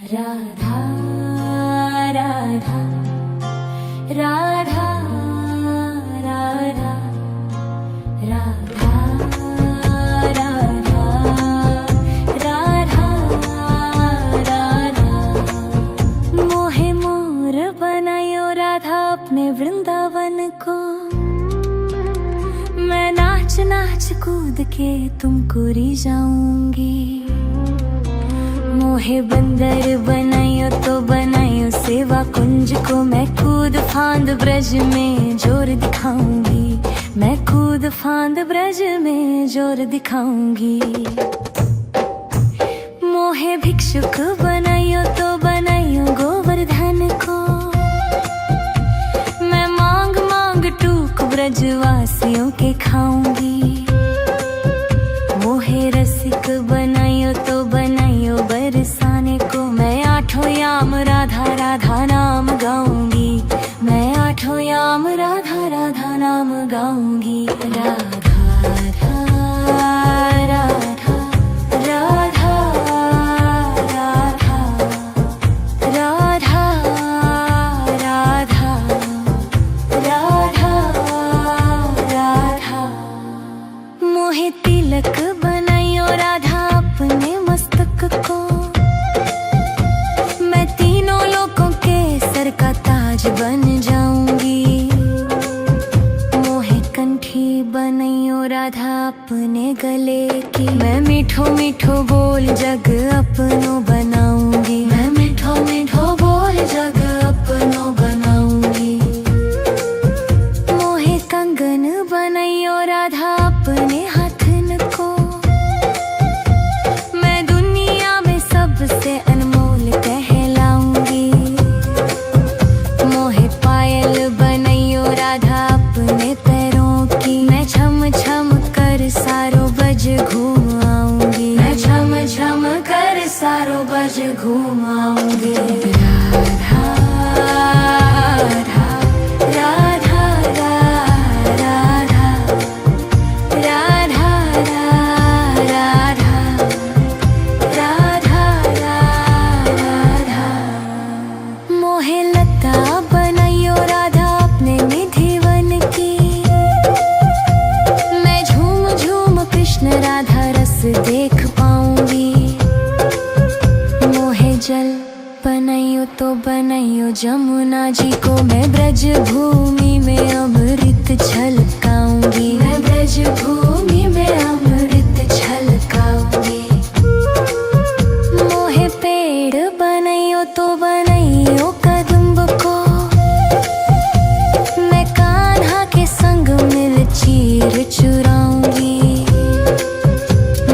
राधा राधा राधा राधा राधा राधा राधा राधा मोहे मोर बनायो राधा अपने वृंदावन को। मैं नाच नाच कूद के तुमको रिझाऊंगी। मोहे बंदर बनायो तो बनायो सेवा कुंज को। मैं कूद फांद ब्रज में जोर दिखाऊंगी। मैं कूद फांद ब्रज में जोर दिखाऊंगी। मोहे भिक्षुक बनायो तो बनायो गोवर्धन को। मैं मांग मांग टूक ब्रजवासियों के खाऊंगी। मोहे रसिक बनायो तो बनायो बरसाने को। मैं आठों याम राधा राधा नाम गाऊंगी। मैं आठों याम राधा राधा नाम गाऊंगी। राधा राधा राधा राधा राधा राधा राधा राधा। मोहे तिलक बनायो राधा अपने मस्तक को। मैं तीनों लोगों के सर का ताज बन जाऊंगी। मोहे कंठी बनायो राधा अपने गले की। मैं मीठो मीठो बोल जग अपनो बनाऊंगी। मैं मीठो मीठो बोल जग अपनो बनाऊंगी। मोहे कंगन बनायो राधा अपने हाथन को। मैं दुनिया में सबसे अनमोल कहलाऊंगी। मोहे पायल बनायो राधा अपने पैरों की। मैं छम छम कर सारो बज घूम आऊंगी। मैं छम छम कर सारो बज घूम आऊंगी। राधा राधा राधा राधा राधा राधा राधा राधा। मोहे लता बनायो राधा अपने निधिवन की। मैं झूम झूम कृष्ण राधा रस देख पाऊंगी। मोहे जल बनायो तो बनायो जमुना जी को। मैं ब्रज भूमि में अमृत छलकाऊंगी। मैं ब्रज भूमि में अमृत छलकाऊंगी। मोहे पेड़ बनायो तो बनायो कदम्ब को। मैं कान्हा के संग मिल चीर चुराऊंगी।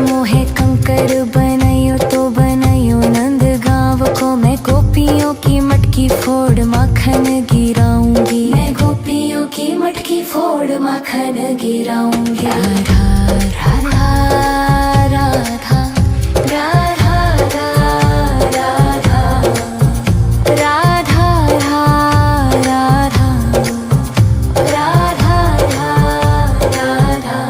मोहे कंकर बनायो तो बनायो नंद गांव को। मैं गोपियों की मटकी फोड़ माखन गिराऊंगी। मैं गोपियों की मटकी फोड़ माखन गिराऊंगी। राधा राधा राधा राधा राधा राधा राधा राधा।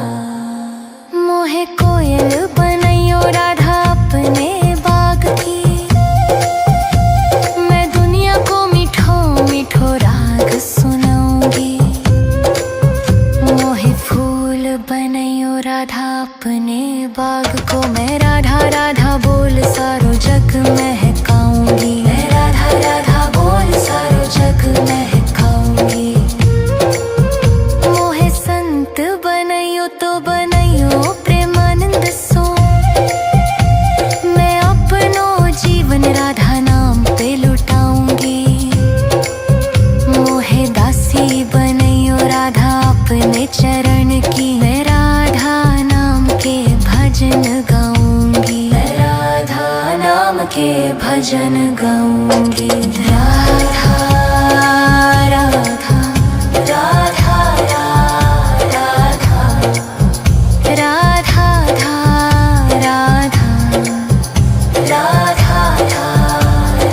मोहे कोयल बनायो राधा अपने बाग की। मैं दुनिया को मीठो मीठो राग सुनाऊंगी। मोहे फूल बनायो राधा अपने बाग को। मैं राधा राधा बोल सारो जग महकाऊंगी। मैं राधा राधा बोल सारो जग महकाऊंगी। मोहे संत बनायो तो बनायो प्रेमानंद सो। मैं अपनो जीवन राधा नाम पे लुटाऊंगी। मोहे दासी बनायो राधा अपने चरण की। मैं राधा नाम के भजन गाऊंगी। मैं राधा नाम के भजन गाऊंगी। राधा राधा राधा राधा राधा राधा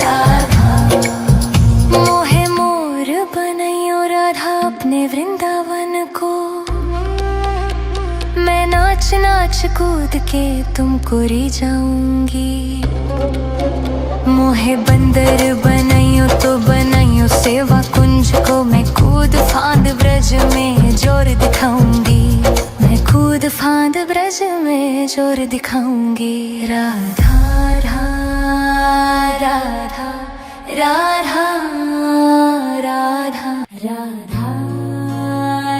राधा। मोहे मोर बनायो राधा अपने वृंदावन को। मैं नाच नाच कूद के तुमको रिझाऊंगी। मोहे बंदर बनाइयो तो बनाइयो सेवा कुंज को मैं कूद फांद ब्रज में जोर दिखाऊंगी, मैं कूद फांद ब्रज में जोर दिखाऊंगी। राधा राधा राधा राधा राधा राधा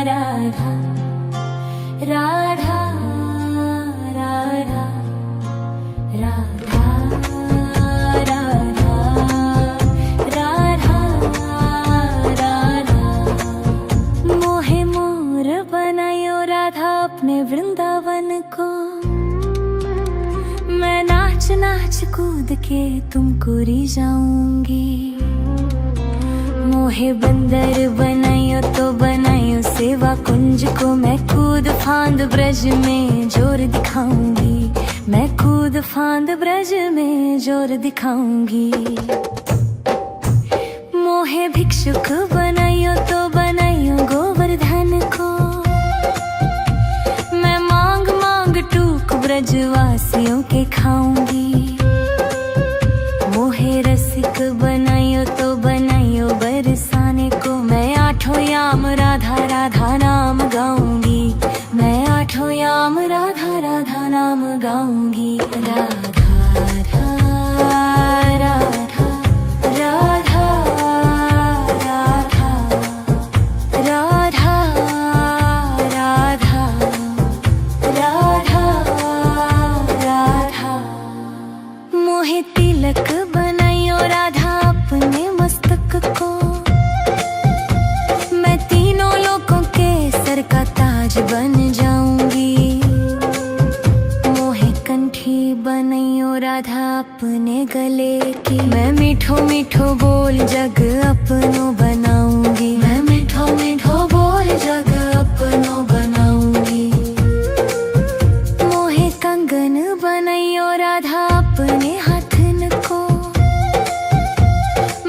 राधा राधा राधा राधा राधा राधा। मोहे मोर बनायो राधा अपने वृंदावन को, मैं नाच नाच कूद के तुमको रिझाऊंगी। मोहे बंदर बनायो तो बनायो सेवा कुंज को, मैं कूद फांद ब्रज में जोर दिखाऊंगी, मैं कूद फांद ब्रज में जोर दिखाऊंगी। मोहे भिक्षुक बनायो तो बनायो गोवर्धन को, मैं मांग मांग टूक ब्रजवासियों के खाऊंगी। मोहे रसिक बनायो तो बनायो बरसाने को, मैं आठों याम राधा राधा नाम गाऊंगी, मैं आठों याम राधा राधा नाम गाऊंगी। राधा राधा राधा राधा राधा राधा राधा राधा। मोहे तिलक बनायो राधा अपने मस्तक को, मैं तीनों लोगों के सर का ताज बन जाऊंगी। मोहे कंठी बनायो राधा अपने गले की, मैं मीठो मीठो बोल जग अपनो बनाऊंगी, मैं मीठो मीठो बोल जग अपनो बनाऊंगी। मोहे कंगन बनायो राधा अपने हाथन को,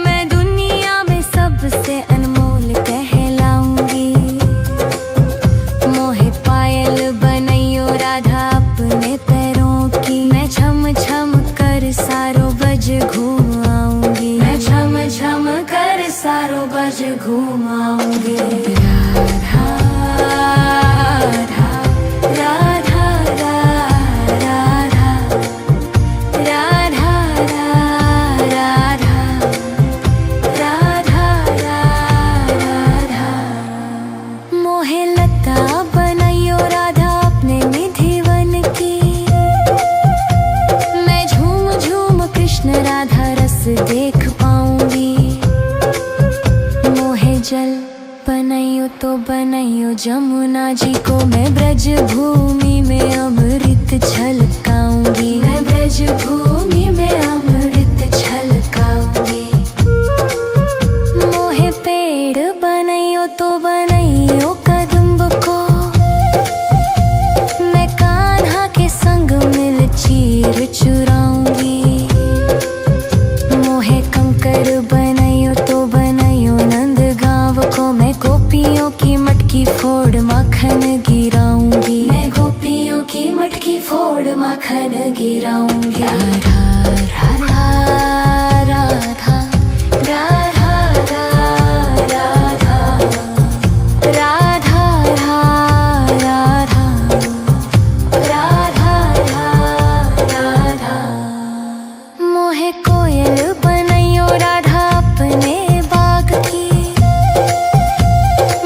मैं दुनिया में सबसे अनमोल कहलाऊंगी। मोहे पायल बनायो राधा अपने पैरों की, मैं छम छम कर सारो बज घूम आऊंगी, मैं छम छम कर सारो बज घूम आऊंगी। राधा राधा राधा राधा राधा राधा राधा। मोहे लता बनायो राधा अपने निधिवन की, मैं झूम झूम कृष्ण राधा रस देख पाऊंगी। मोहे जल बनायो तो बनायो जमुना जी को, मैं ब्रज भूमि में अमृत छलकाऊंगी, मैं ब्रज भूमि में अमृत छलकाऊंगी। मोहे पेड़ बनायो तो बनायो कदम्ब को, मैं कान्हा के संग मिल चीर चुराऊंगी। मोहे कंकर बनायो तो बनायो नंद गांव को, मैं गोपियों की मटकी फोड़ माखन गिराऊंगी, मैं गोपियों की मटकी फोड़ माखन गिराऊंगी। राधा राधा राधा राधा राधा राधा राधा राधा राधा। मोहे कोयल बनायो राधा अपने बाग की,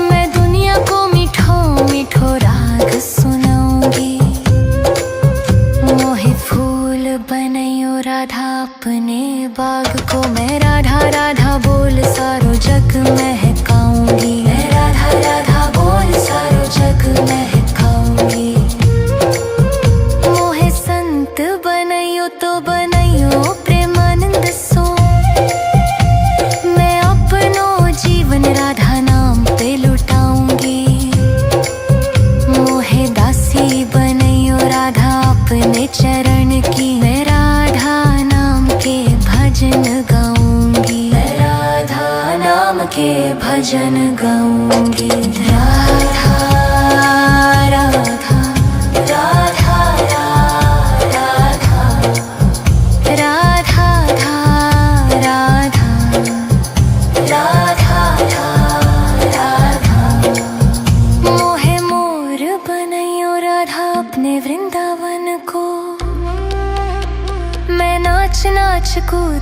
मैं दुनिया को मीठो मीठो राग सुनाऊंगी। मोहे फूल बनायो राधा अपने बाग को, मैं राधा राधा बोल सारो जग महकाऊंगी, मैं राधा राधा बोल सारो जग महकाऊंगी। मोहे संत बनायो तो बनायो प्रेमानंद सो, मैं अपनो जीवन राधा नाम पे लुटाऊंगी। मोहे दासी बनायो राधा अपने चरण की, मैं राधा नाम के भजन गाऊंगी, मैं राधा नाम के भजन गाऊंगी। राधा राधा राधा राधा राधा राधा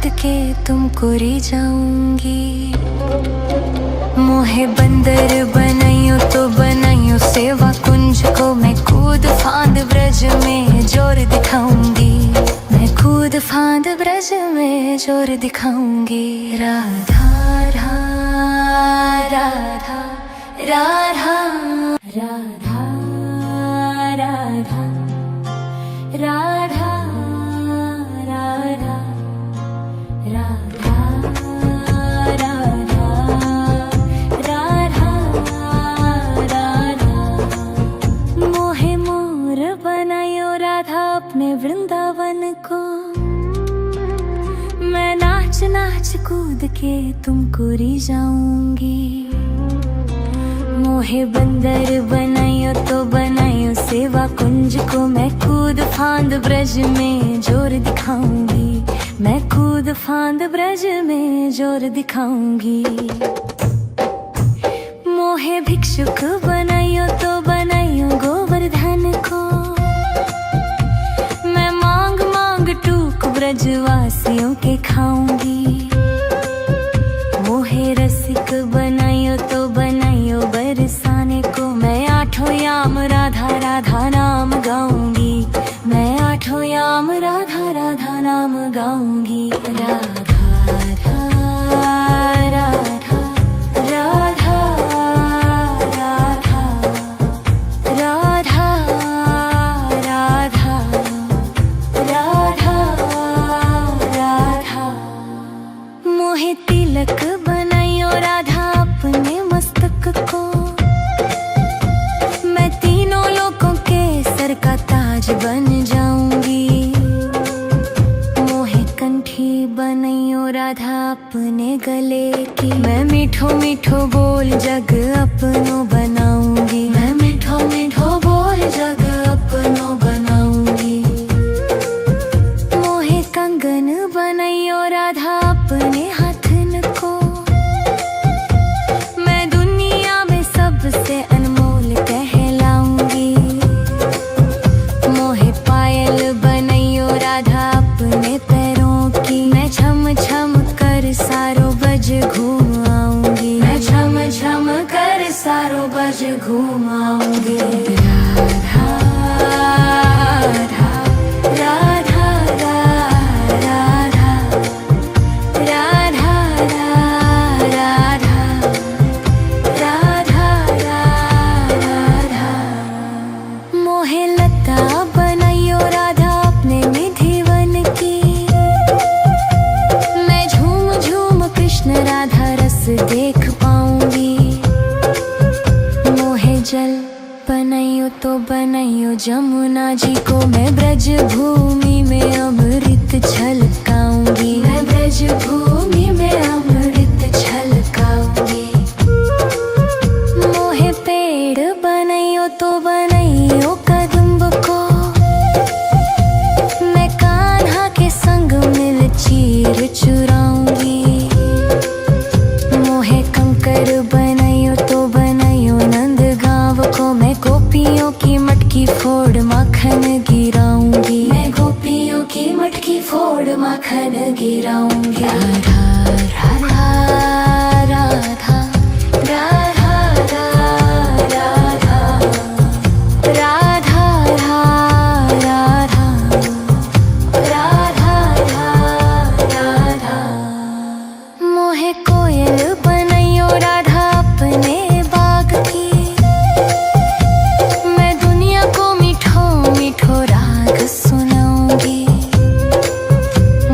कूद के तुमको री जाऊंगी। मोहे बंदर बनाइयो तो बनाइयो सेवा कुंज को, मैं कूद फांद ब्रज में जोर दिखाऊंगी। मैं कूद फांद ब्रज में जोर दिखाऊंगी। राधा राधा राधा राधा राधा राधा राधा राधा राधा राधा राधा। मोहे मोर बनायो राधा अपने वृंदावन को, मैं नाच नाच कूद के तुमको री जाऊंगी। मोहे बंदर बनाइयो तो बनाइयो सेवा कुंज को, मैं कूद फांद ब्रज में जोर दिखाऊंगी। मैं कूद फांद ब्रज में जोर दिखाऊंगी। मोहे भिक्षुक बनाइयो तो बनाइयो गोवर्धन को, मैं मांग मांग टूक ब्रजवासियों के खाऊंगी। मोहे रसिक बनाइयो तो बनाइयो बरसाने को, मैं आठों याम राधा राधा नाम गाऊंगी। मैं आठों याम राधा राधा नाम गाऊंगी। राधा राधा राधा राधा राधा राधा राधा राधा राधा। मोहे तिलक बनाइयो राधा अपने मस्तक को, मैं तीनों लोगों के सर का ताज बन जाऊंगी। मोहे कंठी बनाइयो राधा अपने गले की, मैं मीठो मीठो बोल जग अपनो बनाऊंगी। मैं मीठो मीठो बोल जग अपनो बनाऊंगी। मोहे कंगन बनाइयो राधा अपने हाथन को, मैं दुनिया में सबसे अनमोल कहलाऊंगी। मोहे पायल बनाइयो राधा अपने पैरों की, मैं छम छम कर सारो बज घूम आऊंगी। मैं छम छम कर सारो बज घूम आऊंगी। राधा राधा राधा राधा राधा राधा राधा राधा। मोहे लता बनाइयो राधा अपने निधिवन की, मैं झूम झूम कृष्ण राधा रस देख पाऊंगी। मोहे जल बनाइयो तो बनाइयो जमुना जी को, मैं ब्रज भूमि में अमृत छलकाऊंगी। मैं ब्रज भूमि में अमृत छलकाऊंगी। मोहे पेड़ बनाइयो तो बनाइयो कदम्ब को, मैं कान्हा के संग मिल चीर चुराऊंगी। मोहे कंकर बनाइयो तो बनाइयो नंद गाँव को, मैं गोपियों की मटकी फोड़ माखन गिराऊंगी। मैं गोपियों की मटकी फोड़ माखन गिराऊंगी। राधा राधा राधा राधा राधा राधा राधा राधा राधा। मोहे कोयल बनाइयो राधा अपने बाग की, मैं दुनिया को मीठो मीठो राग सुनाऊंगी।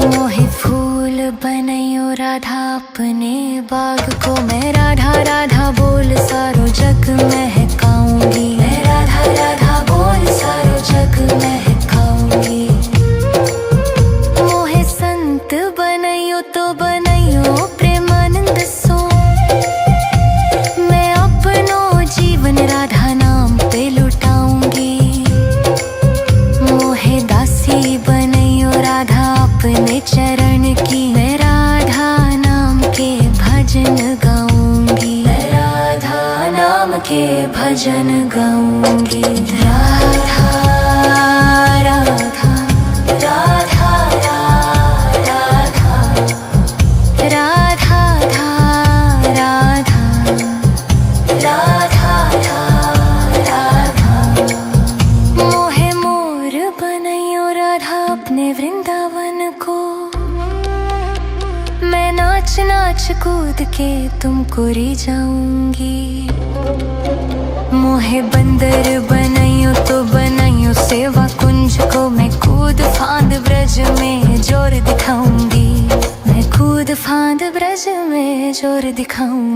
मोहे फूल बनाइयो राधा अपने बाग को, मैं राधा राधा बोल सारो जग महकाऊंगी। मैं राधा राधा बोल सारो जग महकाऊंगी। मोहे संत बनाइयो तो बनाइयो प्रेमानंद सो, मैं अपनो जीवन राधा नाम पे लुटाऊंगी। मोहे दासी बनाइयो राधा अपने चरण की, मैं राधा नाम के भजन गाऊंगी। मैं राधा नाम के भजन गाऊंगी। राधा राधा राधा राधा राधा अपने वृंदावन को। मैं नाच नाच कूद के तुमको री जाऊंगी। मोहे बंदर बनाइयो तो बनाइयो सेवा कुंज को। मैं कूद फांद ब्रज में जोर दिखाऊंगी। मैं कूद फांद ब्रज में जोर दिखाऊंगी।